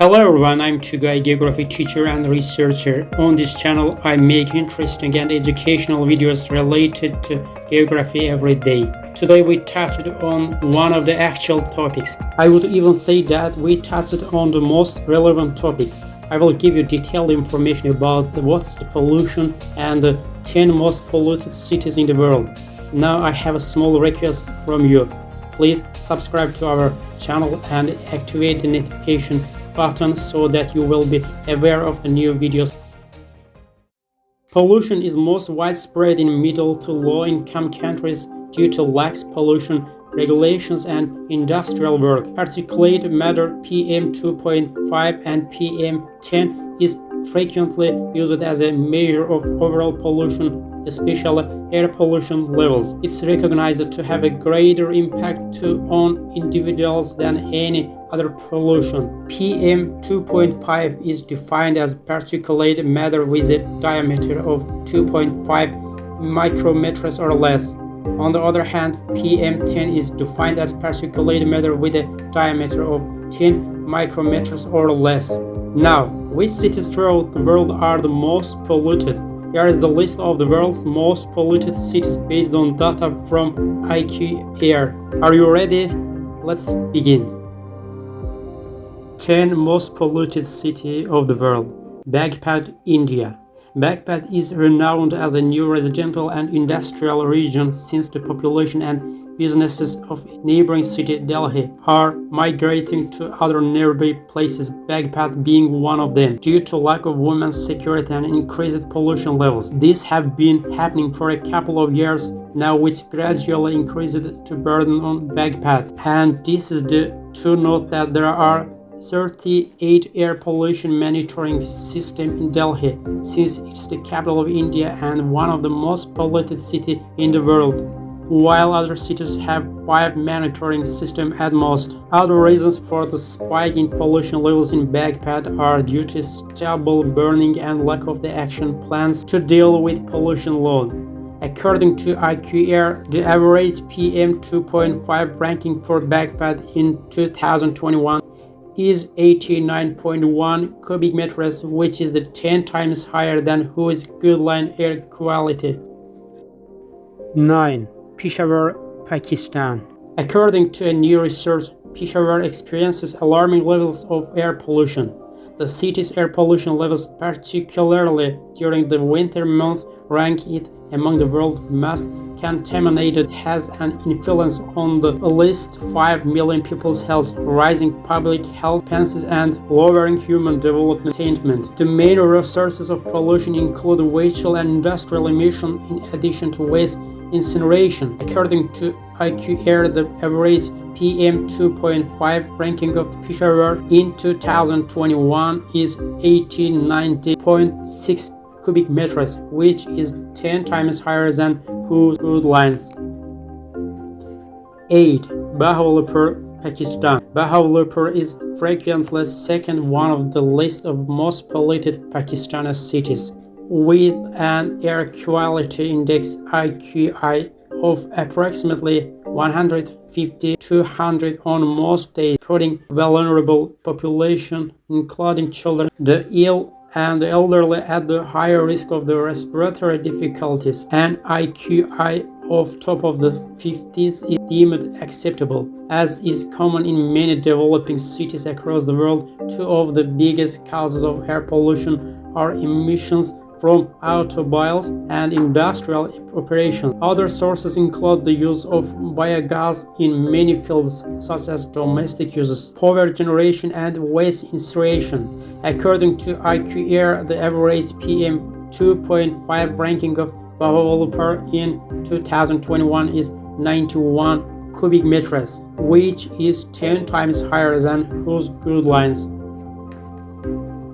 Hello everyone, I'm Tugay, geography teacher and researcher. On this channel, I make interesting and educational videos related to geography every day. Today we touched on one of the actual topics. I would even say that we touched on the most relevant topic. I will give you detailed information about what's the pollution and the 10 most polluted cities in the world. Now I have a small request from you. Please subscribe to our channel and activate the notification button so that you will be aware of the new videos. Pollution is most widespread in middle to low income countries due to lax pollution regulations and industrial work. Particulate matter PM2.5 and PM10 is frequently used as a measure of overall pollution, especially air pollution levels. It's recognized to have a greater impact on individuals than any other pollution. PM2.5 is defined as particulate matter with a diameter of 2.5 micrometers or less. On the other hand, PM10 is defined as particulate matter with a diameter of 10 micrometers or less. Now, which cities throughout the world are the most polluted? Here is the list of the world's most polluted cities based on data from IQ Air. Are you ready? Let's begin. 10 most polluted city of the world. Baghdad, India. Baghdad is renowned as a new residential and industrial region since the population and businesses of neighboring city Delhi are migrating to other nearby places, Baghdad being one of them, due to lack of women's security and increased pollution levels. These have been happening for a couple of years now, which gradually increased the burden on Baghdad. And this is to note that there are 38 air pollution monitoring system in Delhi, since it's the capital of India and one of the most polluted cities in the world, while other cities have 5 monitoring systems at most. Other reasons for the spike in pollution levels in Baghdad are due to stubble burning and lack of the action plans to deal with pollution load. According to IQ Air, the average PM2.5 ranking for Baghdad in 2021 is 89.1 cubic meters, which is 10 times higher than whose guideline air quality. 9. Peshawar, Pakistan. According to a new research, Peshawar experiences alarming levels of air pollution. The city's air pollution levels, particularly during the winter months, rank it among the world's most contaminated, has an influence on the at least 5 million people's health, raising public health expenses and lowering human development. The main sources of pollution include vehicle and industrial emission in addition to waste incineration. According to IQ Air, the average PM2.5 ranking of Peshawar in 2021 is 1890.6 cubic meters, which is 10 times higher than whose guidelines. 8. Bahawalpur, Pakistan. Bahawalpur is frequently second one of the list of most polluted Pakistani cities, with an air quality index IQI of approximately 150-200 on most days, putting vulnerable population, including children, the ill, and the elderly at the higher risk of the respiratory difficulties. An IQI of top of the 50s is deemed acceptable, as is common in many developing cities across the world. Two of the biggest causes of air pollution are emissions from automobiles and industrial operations. Other sources include the use of biogas in many fields, such as domestic uses, power generation, and waste incineration. According to IQ Air, the average PM2.5 ranking of Bahawalpur in 2021 is 91 cubic meters, which is 10 times higher than whose guidelines.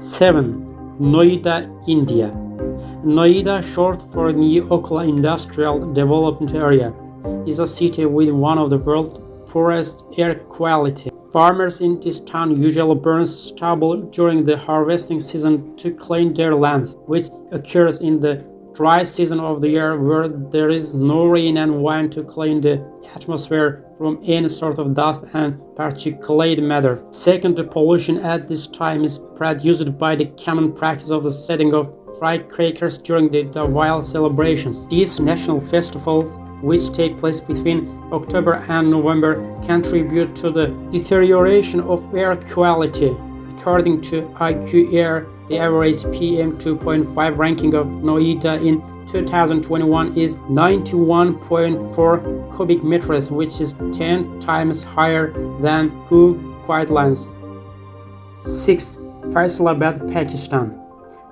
7. Noida, India. Noida, short for New Okhla Industrial Development Area, is a city with one of the world's poorest air quality. Farmers in this town usually burn stubble during the harvesting season to clean their lands, which occurs in the dry season of the year where there is no rain and wind to clean the atmosphere from any sort of dust and particulate matter. Second, the pollution at this time is produced by the common practice of the setting of firecrackers during the Tugay celebrations. These national festivals, which take place between October and November, contribute to the deterioration of air quality. According to IQ Air, the average PM2.5 ranking of Noida in 2021 is 91.4 cubic meters, which is 10 times higher than WHO guidelines. 6. Faisalabad, Pakistan.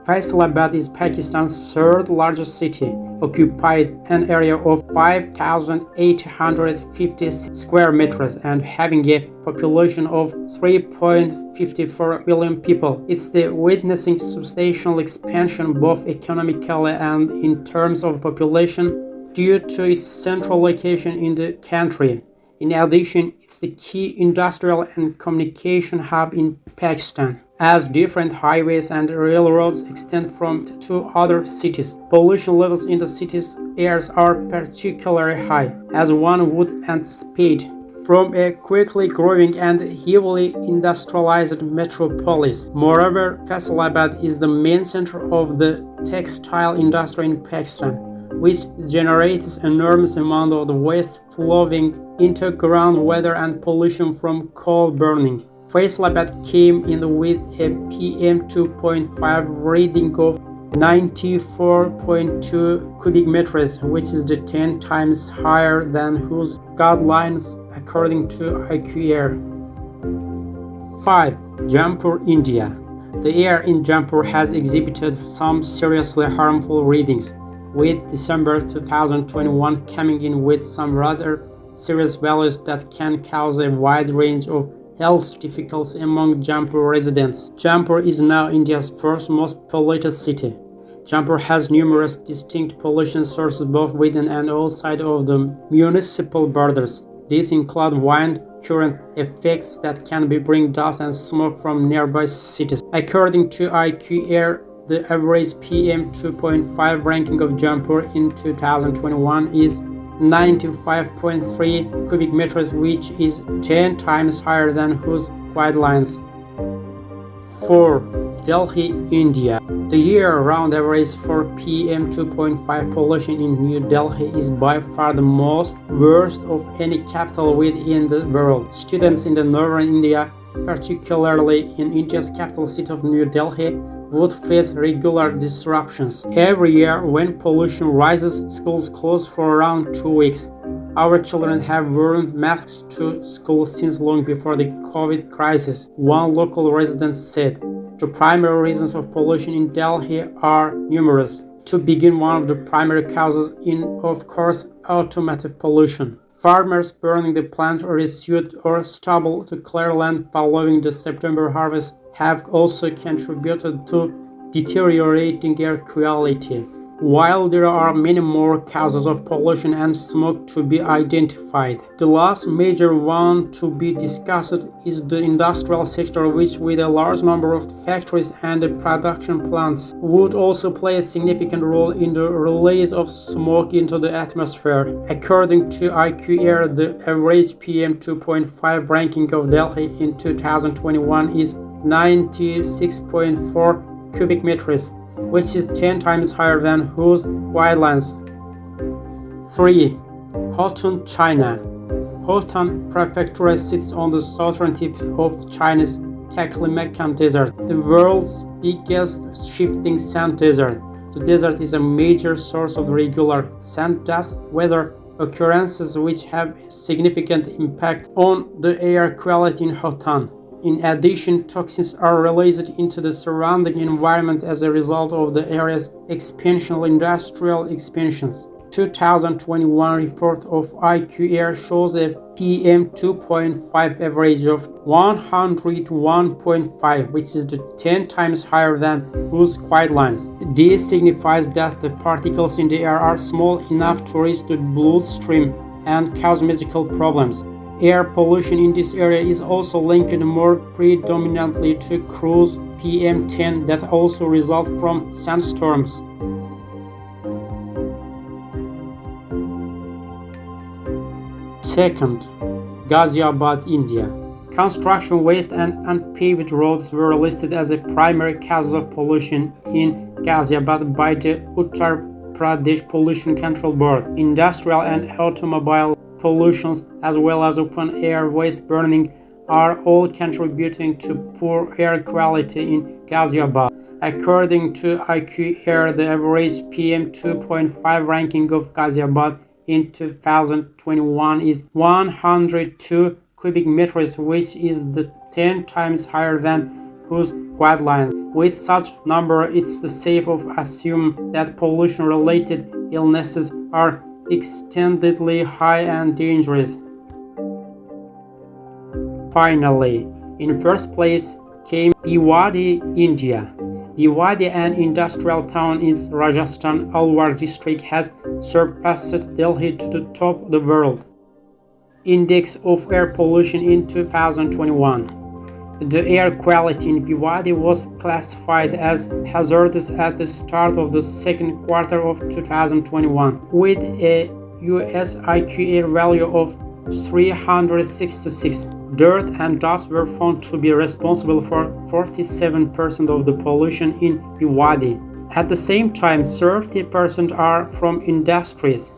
Faisalabad is Pakistan's third largest city, occupied an area of 5,850 square meters and having a population of 3.54 million people. It's witnessing substantial expansion both economically and in terms of population due to its central location in the country. In addition, it's the key industrial and communication hub in Pakistan, as different highways and railroads extend from two other cities. Pollution levels in the city's airs are particularly high, as one would anticipate from a quickly growing and heavily industrialized metropolis. Moreover, Faisalabad is the main center of the textile industry in Pakistan, which generates enormous amount of the waste flowing into groundwater and pollution from coal burning. Faisalabad came in with a PM2.5 reading of 94.2 cubic meters, which is 10 times higher than whose guidelines according to IQ Air. 5. Jampur, India. The air in Jampur has exhibited some seriously harmful readings, with December 2021 coming in with some rather serious values that can cause a wide range of health difficulties among Jampur residents. Jampur is now India's first most polluted city. Jampur has numerous distinct pollution sources both within and outside of the municipal borders. These include wind current effects that can bring dust and smoke from nearby cities. According to IQ Air, the average PM2.5 ranking of Jampur in 2021 is 95.3 cubic meters, which is 10 times higher than whose guidelines. 4. Delhi, India. The year-round average for PM2.5 pollution in New Delhi is by far the most worst of any capital within the world. Students in the northern India, particularly in India's capital city of New Delhi, would face regular disruptions. Every year, when pollution rises, schools close for around 2 weeks. Our children have worn masks to school since long before the COVID crisis, one local resident said. The primary reasons of pollution in Delhi are numerous. To begin, one of the primary causes is, of course, automotive pollution. Farmers burning the plant residue or stubble to clear land following the September harvest have also contributed to deteriorating air quality, while there are many more causes of pollution and smoke to be identified. The last major one to be discussed is the industrial sector, which with a large number of factories and production plants would also play a significant role in the release of smoke into the atmosphere. According to IQ Air, the average PM2.5 ranking of Delhi in 2021 is 96.4 cubic meters, which is 10 times higher than whose guidelines. 3. Hotan, China. Hotan Prefecture sits on the southern tip of China's Taklamakan Desert, the world's biggest shifting sand desert. The desert is a major source of regular sand dust weather occurrences which have a significant impact on the air quality in Hotan. In addition, toxins are released into the surrounding environment as a result of the area's exponential industrial expansions. 2021 report of IQ Air shows a PM2.5 average of 101.5, which is 10 times higher than whose guidelines. This signifies that the particles in the air are small enough to reach the bloodstream and cause medical problems. Air pollution in this area is also linked more predominantly to cruise PM10 that also result from sandstorms. Second, Ghaziabad, India. Construction waste and unpaved roads were listed as a primary cause of pollution in Ghaziabad by the Uttar Pradesh Pollution Control Board. Industrial and automobile pollutions, as well as open-air waste burning, are all contributing to poor air quality in Ghaziabad. According to IQ Air, the average PM 2.5 ranking of Ghaziabad in 2021 is 102 cubic meters, which is 10 times higher than whose guidelines. With such number, it's safe to assume that pollution-related illnesses are extendedly high and dangerous. Finally, in first place came Bhiwadi, India. Bhiwadi, an industrial town in Rajasthan Alwar district, has surpassed Delhi to the top of the world index of air pollution in 2021. The air quality in Bhiwadi was classified as hazardous at the start of the second quarter of 2021, with a US IQ air value of 366. Dirt and dust were found to be responsible for 47% of the pollution in Bhiwadi. At the same time, 30% are from industries.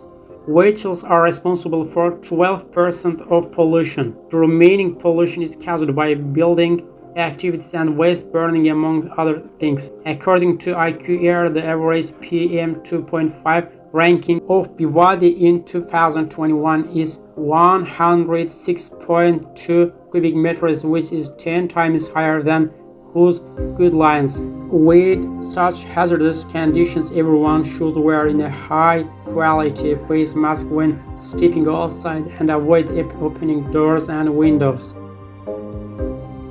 Vehicles are responsible for 12% of pollution. The remaining pollution is caused by building activities and waste burning, among other things. According to IQ Air, the average PM 2.5 ranking of Bhiwadi in 2021 is 106.2 cubic meters, which is 10 times higher than whose guidelines. With such hazardous conditions, everyone should wear a high-quality face mask when stepping outside and avoid opening doors and windows.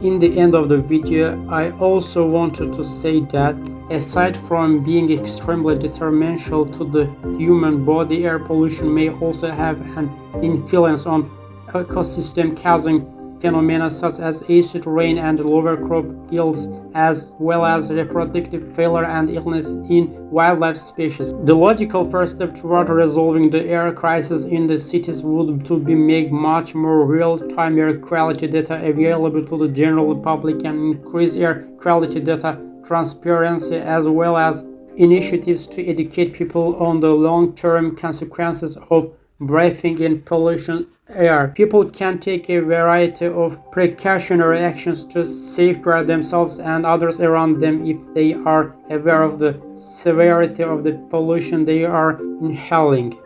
In the end of the video, I also wanted to say that aside from being extremely detrimental to the human body, air pollution may also have an influence on ecosystem, causing phenomena such as acid rain and lower crop yields, as well as reproductive failure and illness in wildlife species. The logical first step toward resolving the air crisis in the cities would be make much more real-time air quality data available to the general public and increase air quality data transparency, as well as initiatives to educate people on the long-term consequences of breathing in pollution air. People can take a variety of precautionary actions to safeguard themselves and others around them if they are aware of the severity of the pollution they are inhaling.